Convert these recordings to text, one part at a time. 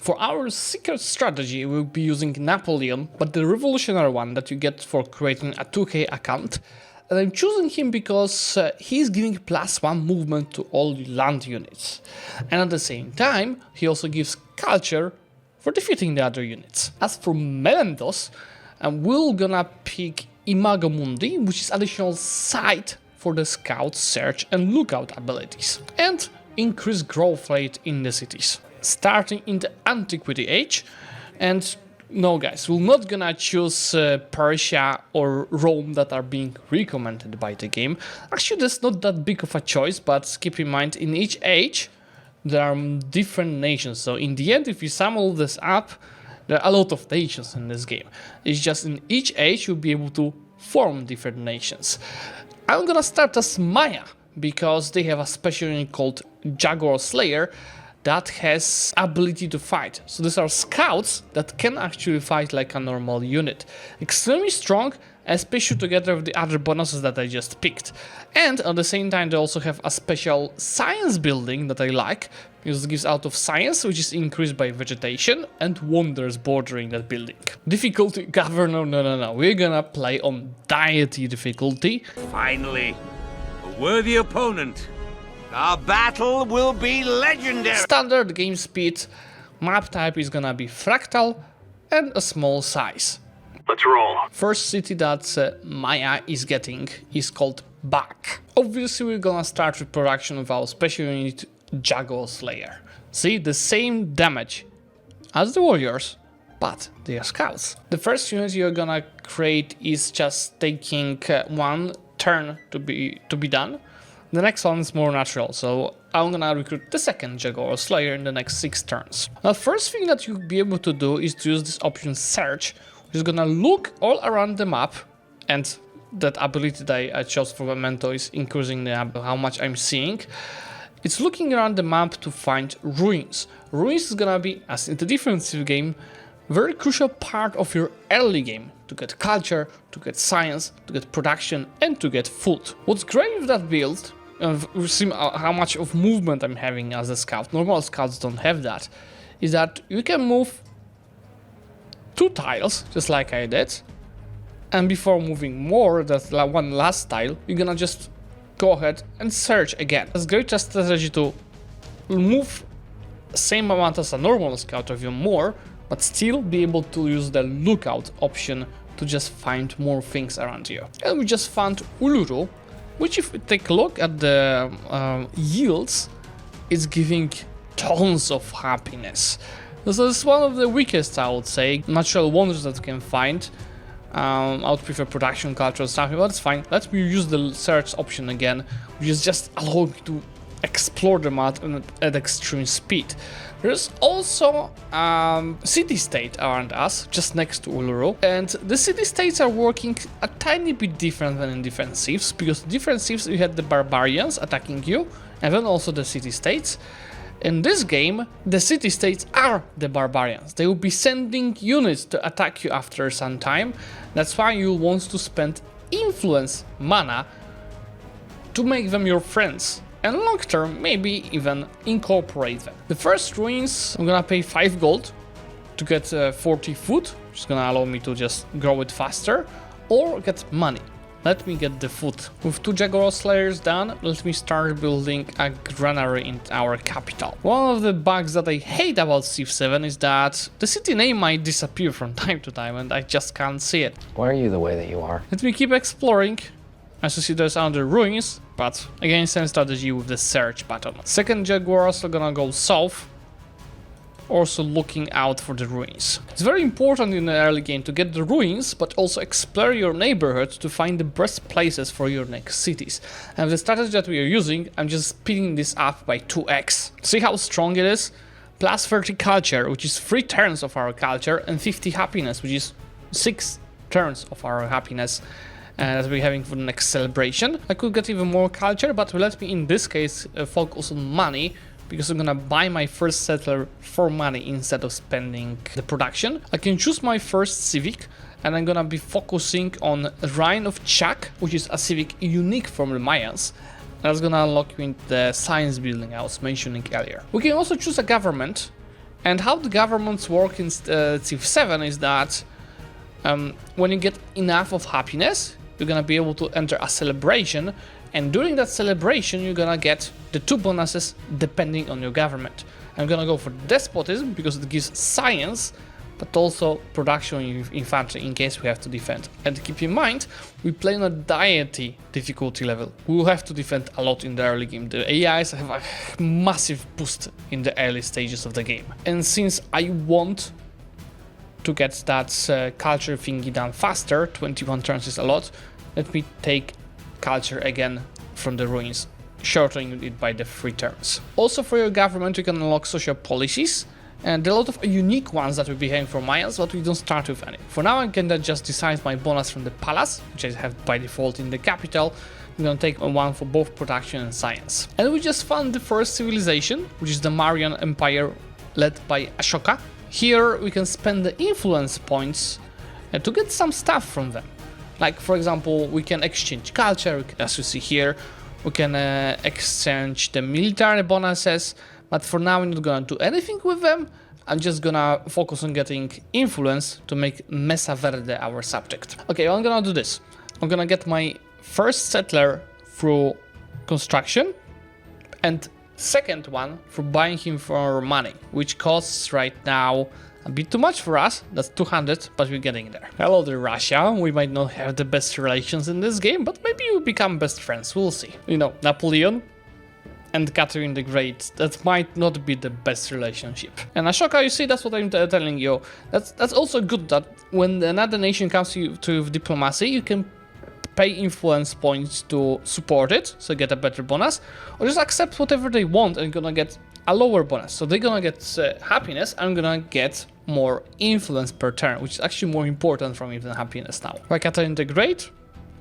For our secret strategy, we'll be using Napoleon, but the revolutionary one that you get for creating a 2K account. And I'm choosing him because he's giving +1 movement to all land units. And at the same time, he also gives culture for defeating the other units. As for Mementos, we're gonna pick Imago Mundi, which is additional sight for the scout, search and lookout abilities. And increase growth rate in the cities. Starting in the antiquity age, and no guys, we're not gonna choose Persia or Rome that are being recommended by the game. Actually, that's not that big of a choice, but keep in mind, in each age, there are different nations. So in the end, if you sum all this up, there are a lot of nations in this game. It's just in each age, you'll be able to form different nations. I'm gonna start as Maya, because they have a special unit called Jaguar Slayer, that has ability to fight. So these are scouts that can actually fight like a normal unit. Extremely strong, especially together with the other bonuses that I just picked. And at the same time, they also have a special science building that I like, because it gives out of science, which is increased by vegetation, and wonders bordering that building. Difficulty governor, no. We're gonna play on deity difficulty. Finally, a worthy opponent. Our battle will be legendary! Standard game speed, map type is gonna be fractal, and a small size. Let's roll. First city that Maya is getting is called Bak. Obviously we're gonna start with production of our special unit Jaguar Slayer. See, the same damage as the warriors, but they are scouts. The first unit you're gonna create is just taking 1 turn to be done. The next one is more natural, so I'm gonna recruit the second Jaguar Slayer in the next 6 turns. Now, first thing that you'll be able to do is to use this option Search, which is gonna look all around the map, and that ability that I chose for Memento is increasing how much I'm seeing. It's looking around the map to find ruins. Ruins is gonna be, as in the different Civ game, very crucial part of your early game to get culture, to get science, to get production, and to get food. What's great with that build, we see how much of movement I'm having as a scout. Normal scouts don't have that. Is that you can move 2 tiles, just like I did, and before moving more, that's like one last tile, you're gonna just go ahead and search again. It's great strategy to move same amount as a normal scout or even more, but still be able to use the lookout option to just find more things around you. And we just found Uluru, which if we take a look at the yields, it's giving tons of happiness. So it's one of the weakest, I would say, natural wonders that you can find. I would prefer production, culture and stuff, but it's fine. Let me use the search option again, which is just allowing me to explore the map at extreme speed. There's also city-state around us, just next to Uluru, and the city-states are working a tiny bit different than in different civs, because in different civs you had the barbarians attacking you, and then also the city-states. In this game, the city-states are the barbarians. They will be sending units to attack you after some time. That's why you want to spend influence mana to make them your friends. And long term, maybe even incorporate them. The first ruins, I'm gonna pay 5 gold to get 40 food, which is gonna allow me to just grow it faster, or get money. Let me get the food. With 2 Jaguar Slayers done, let me start building a granary in our capital. One of the bugs that I hate about Civ 7 is that the city name might disappear from time to time and I just can't see it. Why are you the way that you are? Let me keep exploring. As you see, there's other ruins, but again, same strategy with the search button. Second Jaguar also gonna go south, also looking out for the ruins. It's very important in the early game to get the ruins, but also explore your neighborhood to find the best places for your next cities. And the strategy that we are using, I'm just speeding this up by 2x. See how strong it is? Plus 30 culture, which is 3 turns of our culture, and 50 happiness, which is 6 turns of our happiness. That we're having for the next celebration. I could get even more culture, but let me in this case focus on money, because I'm gonna buy my first settler for money instead of spending the production. I can choose my first civic, and I'm gonna be focusing on Rhine of Chak, which is a civic unique from the Mayans. That's gonna unlock me the science building I was mentioning earlier. We can also choose a government, And how the governments work in Civ 7 is that when you get enough of happiness, you're gonna be able to enter a celebration, and during that celebration you're gonna get the 2 bonuses depending on your government. I'm gonna go for despotism because it gives science, but also production infantry in case we have to defend. And keep in mind, we play on a deity difficulty level. We will have to defend a lot in the early game. The AIs have a massive boost in the early stages of the game. And since I want to get that culture thingy done faster, 21 turns is a lot, let me take culture again from the ruins, shortening it by the 3 turns. Also for your government you can unlock social policies, and there are a lot of unique ones that will be having for Mayans, but we don't start with any. For now I can just decide my bonus from the palace, which I have by default in the capital. I'm gonna take one for both production and science. And we just found the first civilization, which is the Marian Empire led by Ashoka. Here we can spend the influence points to get some stuff from them. Like for example, we can exchange culture, as you see here. We can exchange the military bonuses, but for now I'm not gonna do anything with them. I'm just gonna focus on getting influence to make Mesa Verde our subject. Okay, I'm gonna do this. I'm gonna get my first settler through construction, and second one for buying him for money, which costs right now a bit too much for us. That's 200, but we're getting there. Hello there, Russia. We might not have the best relations in this game, but maybe we'll become best friends. We'll see. You know, Napoleon and Catherine the Great, that might not be the best relationship. And Ashoka, you see, that's what I'm telling you. That's also good that when another nation comes to diplomacy, you can pay influence points to support it, so get a better bonus, or just accept whatever they want and gonna get a lower bonus. So they're gonna get happiness, I'm gonna get more influence per turn, which is actually more important for me than happiness now. By Catherine the Great,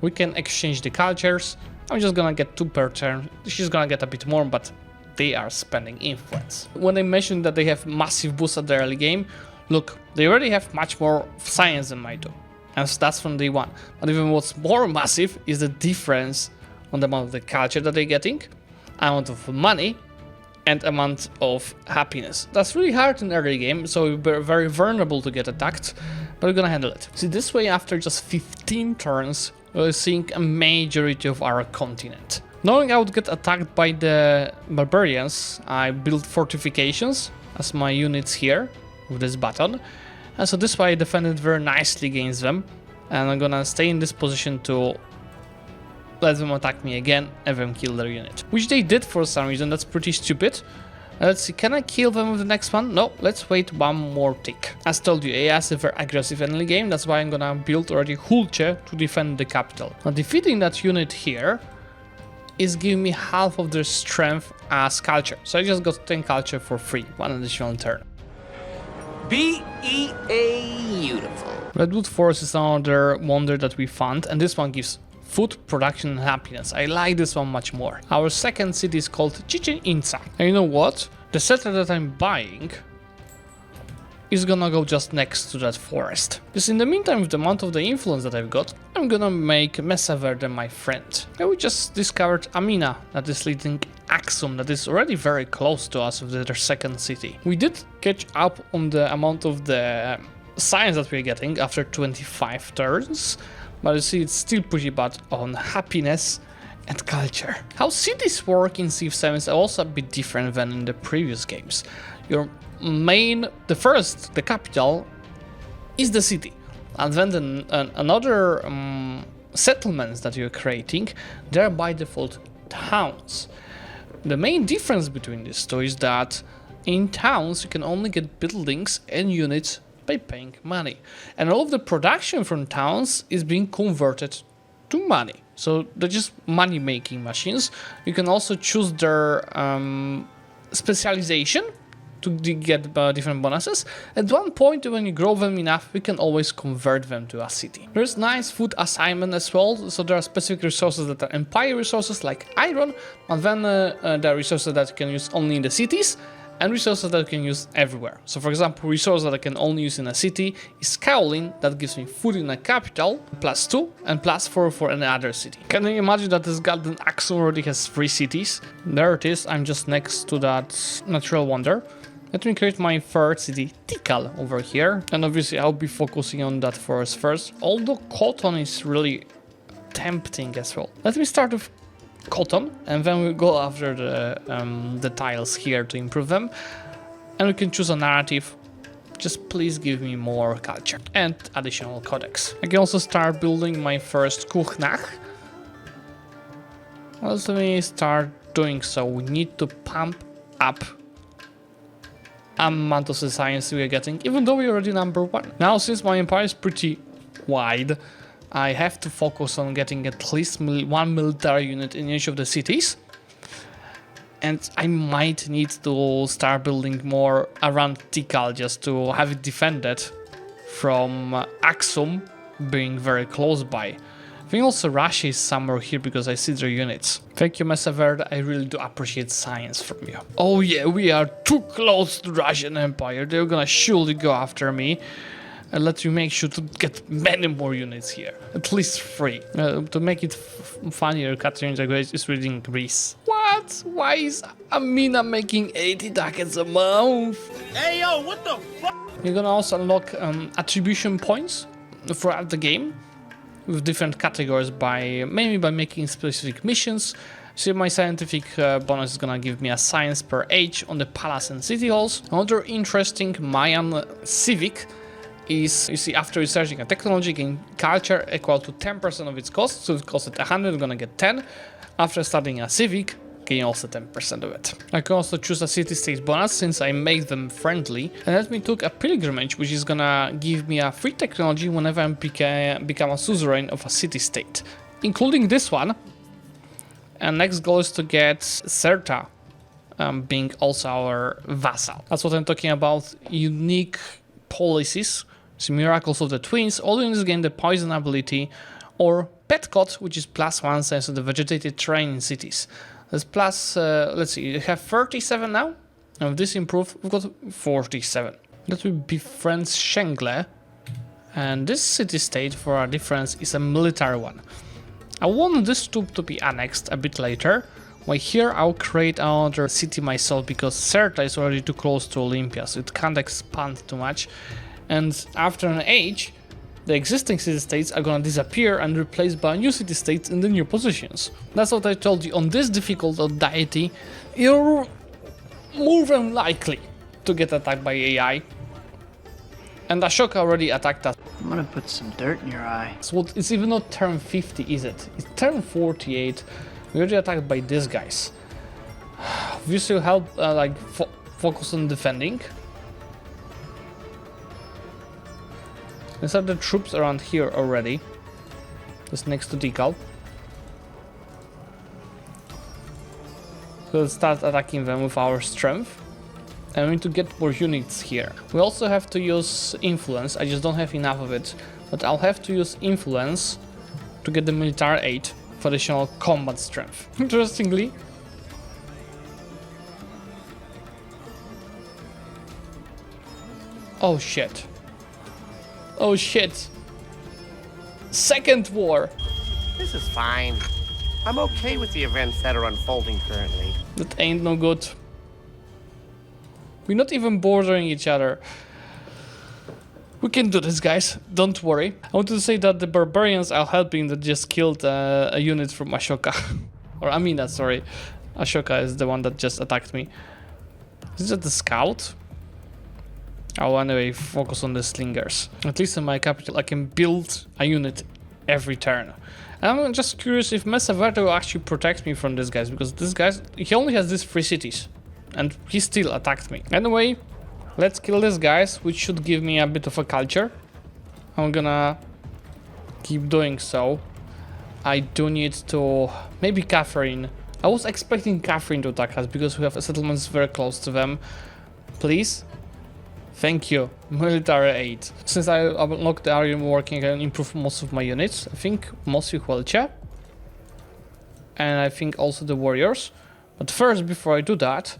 we can exchange the cultures. I'm just gonna get 2 per turn. She's gonna get a bit more, but they are spending influence. When I mentioned that they have massive boost at the early game, look, they already have much more science than I do. And that's from day 1. But even what's more massive is the difference on the amount of the culture that they're getting, amount of money, and amount of happiness. That's really hard in the early game, so we're very vulnerable to get attacked, but we're gonna handle it. See, this way after just 15 turns, we're seeing a majority of our continent. Knowing I would get attacked by the barbarians, I built fortifications as my units here with this button. And so this way I defended very nicely against them. And I'm gonna stay in this position to let them attack me again and then kill their unit. Which they did for some reason, that's pretty stupid. Let's see, can I kill them with the next one? No, let's wait one more tick. As told you, AI is a very aggressive enemy game, that's why I'm gonna build already Hulce to defend the capital. Now defeating that unit here is giving me half of their strength as culture. So I just got 10 culture for free, 1 additional turn. Beautiful. Redwood Forest is another wonder that we found, and this one gives food, production and happiness. I like this one much more. Our second city is called Chichen Itza. And you know what? The settler that I'm buying is gonna go just next to that forest. Just in the meantime, with the amount of the influence that I've got, I'm gonna make Mesa Verde my friend. And we just discovered Amina, that is leading Axum, that is already very close to us with their second city. We did catch up on the amount of the science that we're getting after 25 turns, but you see it's still pretty bad on happiness and culture. How cities work in Civ 7 is also a bit different than in the previous games. Your main, the capital, is the city, and then another settlements that you're creating, they're by default towns. The main difference between these two is that in towns you can only get buildings and units by paying money, and all of the production from towns is being converted to money. So they're just money making machines. You can also choose their specialization to get different bonuses. At one point, when you grow them enough, we can always convert them to a city. There's nice food assignment as well, so there are specific resources that are empire resources like iron, and then there are resources that you can use only in the cities, and resources that you can use everywhere. So for example, resource that I can only use in a city is kaolin, that gives me food in a capital, +2, and +4 for any other city. Can you imagine that this goddamn Axum already has 3 cities? There it is, I'm just next to that natural wonder. Let me create my third city, Tikal, over here. And obviously I'll be focusing on that forest first, although cotton is really tempting as well. Let me start with cotton, and then we'll go after the tiles here to improve them. And we can choose a narrative. Just please give me more culture and additional codex. I can also start building my first Kuchnach. Let me start doing so. We need to pump up amount of the science we are getting, even though we're already number 1. Now, since my empire is pretty wide, I have to focus on getting at least one military unit in each of the cities. And I might need to start building more around Tikal just to have it defended from Aksum being very close by. I think also Russia is somewhere here because I see their units. Thank you, Mesaverde. I really do appreciate science from you. Oh yeah, we are too close to the Russian Empire. They're gonna surely go after me. And let me make sure to get many more units here. At least 3. To make it funnier, Catherine the Great is reading Greece. What? Why is Amina making 80 ducats a month? Hey yo, what the fuck? You're gonna also unlock attribution points throughout the game with different categories mainly by making specific missions. So my scientific bonus is gonna give me a science per age on the palace and city halls. Another interesting Mayan civic is, you see, after researching a technology, gain culture equal to 10% of its cost. So if it costed 100, you're gonna get 10. After studying a civic, gain also 10% of it. I can also choose a city-state bonus since I make them friendly. And let me took a pilgrimage, which is gonna give me a free technology whenever I become a suzerain of a city-state, including this one. And next goal is to get Serta being also our vassal. That's what I'm talking about. Unique policies. So Miracles of the Twins. All units gain the poison ability, or Petcot, which is +1 sense of the vegetated terrain in cities. That's plus, let's see, you have 37 now. And with this improved, we've got 47. Let me befriend Shengle. And this city-state, for a difference, is a military one. I want this to be annexed a bit later. While here I'll create another city myself because Serta is already too close to Olympia, so it can't expand too much. And after an age, the existing city-states are gonna disappear and replaced by new city-states in the new positions. That's what I told you. On this difficult deity, you're more than likely to get attacked by AI. And Ashoka already attacked us. I'm gonna put some dirt in your eye. So it's even not turn 50, is it? It's turn 48. We're already attacked by these guys. This will help, focus on defending. Let's have the troops around here already. Just next to Tikal. So let's start attacking them with our strength. And we need to get more units here. We also have to use influence. I just don't have enough of it. But I'll have to use influence to get the military aid for additional combat strength. Interestingly. Oh shit. Oh shit. Second war. This is fine. I'm okay with the events that are unfolding currently. That ain't no good. We're not even bordering each other. We can do this, guys. Don't worry. I want to say that the barbarians are helping that just killed a unit from Ashoka. Or Amina, sorry. Ashoka is the one that just attacked me. Is that the scout? I'll anyway focus on the slingers. At least in my capital I can build a unit every turn. And I'm just curious if Mesaverde will actually protect me from these guys, because this guy, he only has these 3 cities. And he still attacked me. Anyway, let's kill these guys, which should give me a bit of a culture. I'm gonna keep doing so. I do need to... maybe Catherine. I was expecting Catherine to attack us because we have settlements very close to them. Please. Thank you. Military aid. Since I unlocked the area working, I can improve most of my units. I think mostly Huelche. And I think also the warriors. But first, before I do that,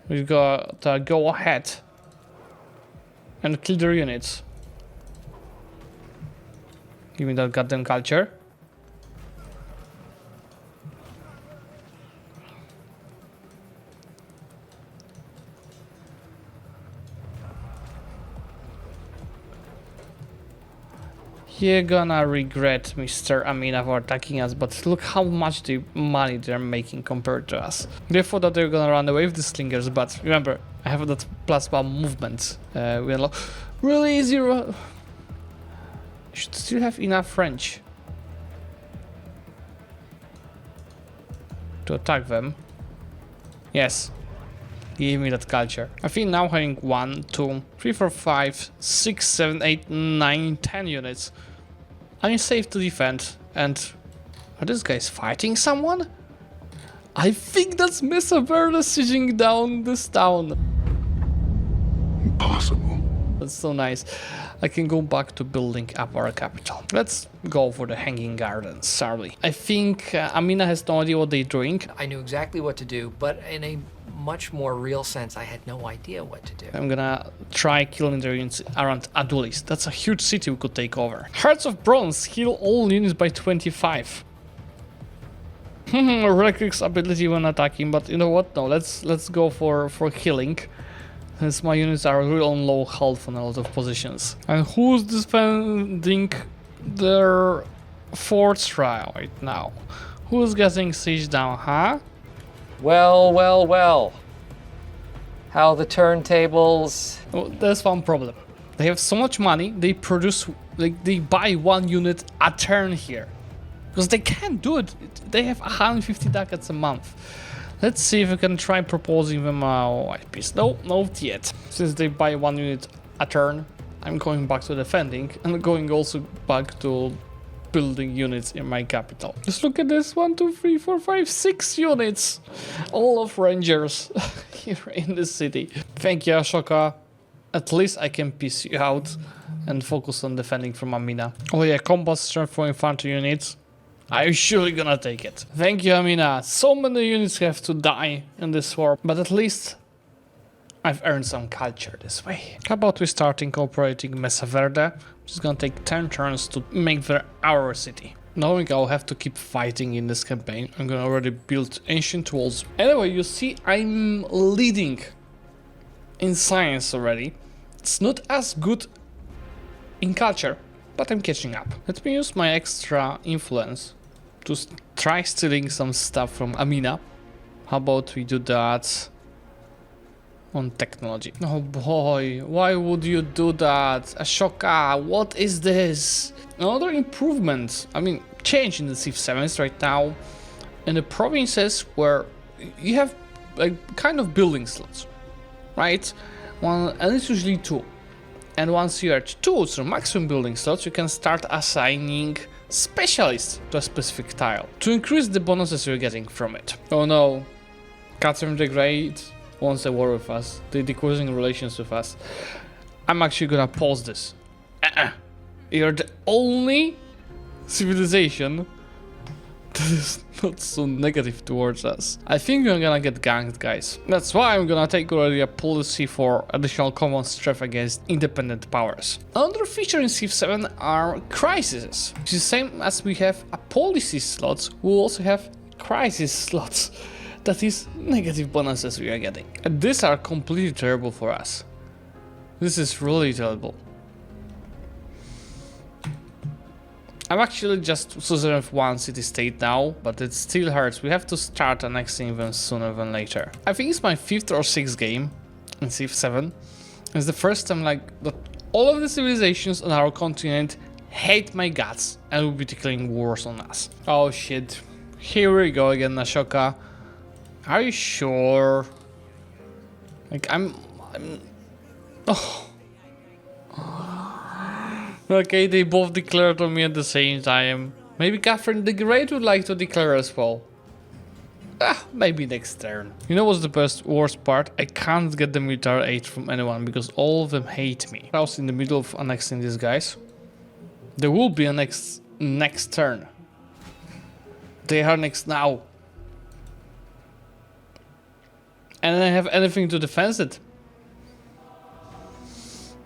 we got to go ahead and kill their units. Give me that goddamn culture. You're gonna regret, Mr. Amina, for attacking us, but look how much money they're making compared to us. They thought that they're gonna run away with the slingers, but remember, I have that plasma movement. We unlock really easy. Should still have enough French to attack them. Yes. Give me that culture. I think now having 1, 2, 3, 4, 5, 6, 7, 8, 9, 10 units. I'm safe to defend. And are these guys fighting someone? I think that's Mesa Verde sieging down this town. Impossible. That's so nice. I can go back to building up our capital. Let's go for the Hanging Gardens, Charlie. I think Amina has no idea what they're doing. I knew exactly what to do, but in a much more real sense, I had no idea what to do. I'm gonna try killing the units around Adulis. That's a huge city we could take over. Hearts of Bronze heal all units by 25. Relic's ability when attacking, but you know what? No, let's go for healing. Since my units are really on low health on a lot of positions. And who's defending their fort trial right now? Who's getting siege down, huh? Well, well, well. How the turntables... Well, there's one problem. They have so much money, they produce, like, they buy 1 unit a turn here. Because they can't do it. They have 150 ducats a month. Let's see if we can try proposing them a white piece. No, not yet. Since they buy 1 unit a turn, I'm going back to defending and going also back to building units in my capital. Just look at this, 1, 2, 3, 4, 5, 6 units. All of rangers here in the city. Thank you, Ashoka. At least I can piece you out and focus on defending from Amina. Oh yeah, combat strength for infantry units. I'm surely gonna take it. Thank you, Amina. So many units have to die in this war, but at least I've earned some culture this way. How about we start incorporating Mesa Verde, which is gonna take 10 turns to make our city. Knowing I'll have to keep fighting in this campaign, I'm gonna already build ancient walls. Anyway, you see, I'm leading in science already. It's not as good in culture, but I'm catching up. Let me use my extra influence to try stealing some stuff from Amina. How about we do that on technology? Oh boy, why would you do that? Ashoka, what is this? Another improvement, I mean change in the Civ 7s right now in the provinces where you have like kind of building slots, right? One, and it's usually 2. And once you're at 2, so maximum building slots, you can start assigning specialists to a specific tile to increase the bonuses you're getting from it. Oh no, Catherine the Great wants a war with us. They're decreasing relations with us. I'm actually gonna pause this. You're the only civilization that is not so negative towards us. I think we're gonna get ganked, guys. That's why I'm gonna take already a policy for additional common strength against independent powers. Another feature in Civ 7 are crises. Which is the same as we have a policy slots, we'll also have crisis slots. That is negative bonuses we are getting. And these are completely terrible for us. This is really terrible. I'm actually just suzerain of 1 city-state now, but it still hurts. We have to start annexing even sooner than later. I think it's my 5th or 6th game in Civ 7. It's the first time like that all of the civilizations on our continent hate my guts and will be declaring wars on us. Oh shit. Here we go again, Ashoka. Are you sure? Like I'm oh. Okay, they both declared on me at the same time. Maybe Catherine the Great would like to declare as well. Maybe next turn. You know what's the worst part? I can't get the military aid from anyone because all of them hate me. I was in the middle of annexing these guys. There will be a next turn. They are next now. And I don't have anything to defend it.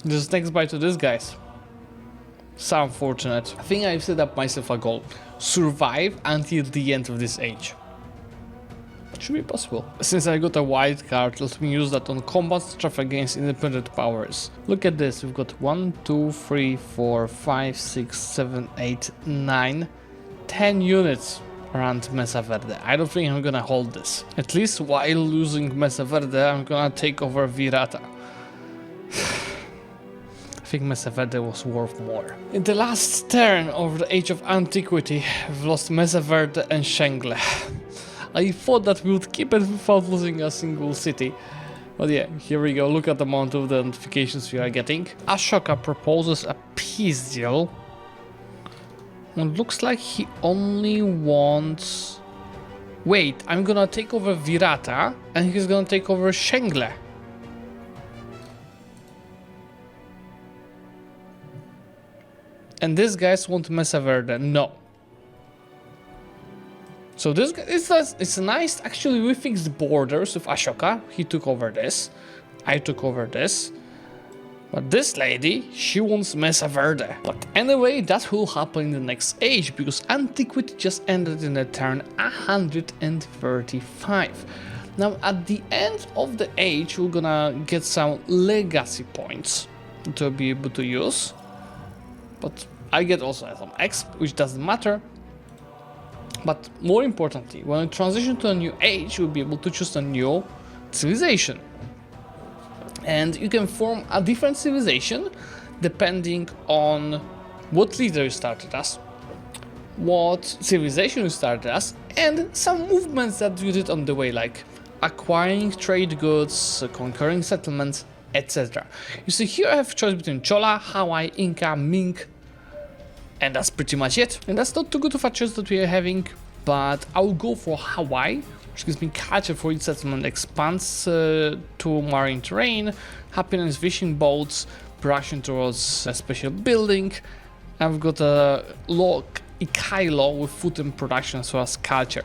Just next by to these guys. So unfortunate. I think I've set up myself a goal. Survive until the end of this age. Should be possible. Since I got a white card, let me use that on combat stuff against independent powers. Look at this, we've got 1, 2, 3, 4, 5, 6, 7, 8, 9, 10 units around Mesa Verde. I don't think I'm gonna hold this. At least while losing Mesa Verde, I'm gonna take over Virata. I think Mesa Verde was worth more. In the last turn of the Age of Antiquity, we've lost Mesa Verde and Shengle. I thought that we would keep it without losing a single city. But yeah, here we go. Look at the amount of the notifications we are getting. Ashoka proposes a peace deal. It looks like he only wants... Wait, I'm gonna take over Virata and he's gonna take over Shengle. And these guys want Mesa Verde. No. So this guy, it's nice. Actually, we fixed the borders with Ashoka. He took over this. I took over this. But this lady, she wants Mesa Verde. But anyway, that will happen in the next age, because Antiquity just ended in the turn 135. Now, at the end of the age, we're gonna get some legacy points to be able to use. But I get also some exp, which doesn't matter. But more importantly, when we transition to a new age, you'll be able to choose a new civilization. And you can form a different civilization depending on what leader you started as, what civilization you started as, and some movements that you did on the way, like acquiring trade goods, conquering settlements, etc. You see, here I have choice between Chola, Hawaii, Inca, Ming, and that's pretty much it. And that's not too good of a choice that we are having, but I'll go for Hawaii, which gives me culture for each settlement, expands to marine terrain, happiness, fishing boats, production towards a special building. I've got a law, Ikai law with food and production as well as culture.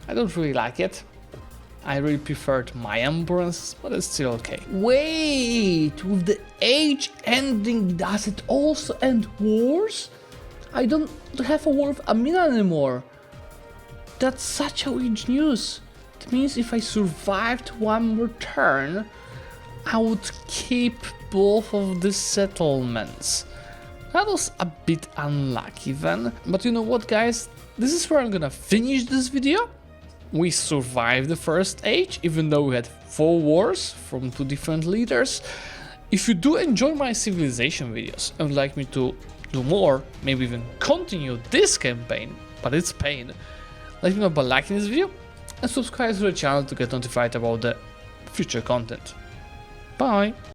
I don't really like it. I really preferred Mayan bronze, but it's still okay. Wait, with the age ending, does it also end wars? I don't have a war with Amina anymore. That's such a weird news. It means if I survived one more turn, I would keep both of the settlements. That was a bit unlucky then. But you know what, guys? This is where I'm gonna finish this video. We survived the first age, even though we had 4 wars from 2 different leaders. If you do enjoy my civilization videos and would like me to do more, maybe even continue this campaign, but it's pain, let me know by liking this video and subscribe to the channel to get notified about the future content. Bye!